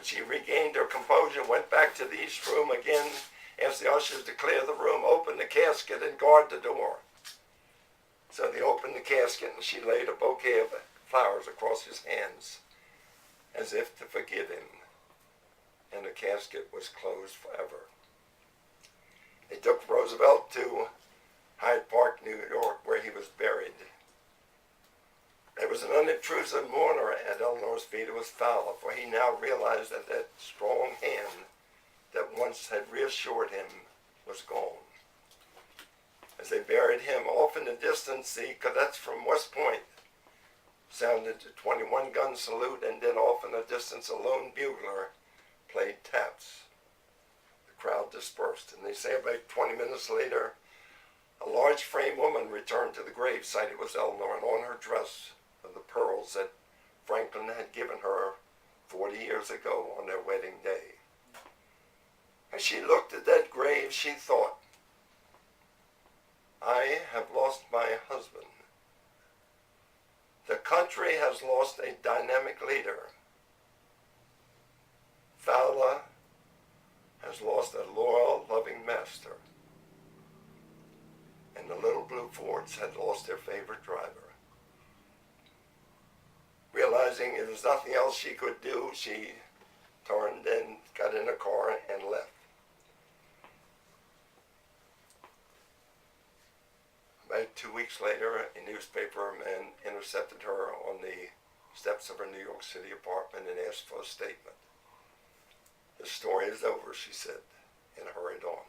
But she regained her composure, went back to the east room again, asked the ushers to clear the room, open the casket, and guard the door. So they opened the casket, and she laid a bouquet of flowers across his hands, as if to forgive him, and the casket was closed forever. They took Roosevelt to Hyde Park, New York, where he was buried. There was an unobtrusive mourner at Eleanor's feet. It was Fowler, for he now realized that that strong hand that once had reassured him was gone. As they buried him, off in the distance, the cadets from West Point sounded the 21-gun salute, and then off in the distance, a lone bugler played taps. The crowd dispersed, and they say about 20 minutes later, a large frame woman returned to the grave site. It was Eleanor, and on her dress were the pearls that Franklin had given her 40 years ago on their wedding day. As she looked at that grave, she thought, I have lost my husband. The country has lost a dynamic leader. Fowler has lost a loyal, loving master. And the little blue Fords had lost their favorite driver. Realizing there was nothing else she could do, she turned and got in a car and left. About 2 weeks later, a newspaper man intercepted her on the steps of her New York City apartment and asked for a statement. The story is over, she said, and hurried on.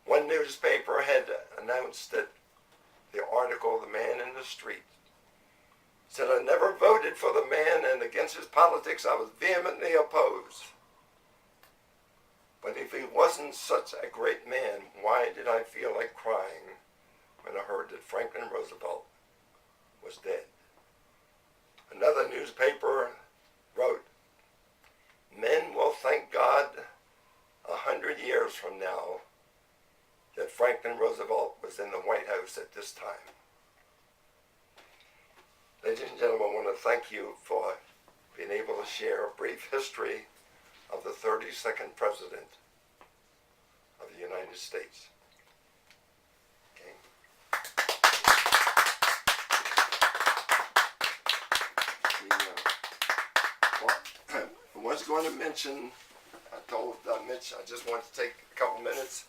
One newspaper had announced that the article, The Man in the Street, said, I never voted for the man, and against his politics I was vehemently opposed. But if he wasn't such a great man, why did I feel like crying when I heard that Franklin Roosevelt was dead? Another newspaper wrote, men will thank God 100 years from now that Franklin Roosevelt was in the White House at this time. Ladies and gentlemen, I want to thank you for being able to share a brief history of the 32nd President of the United States. Okay. I was going to mention, I told Mitch I just want to take a couple minutes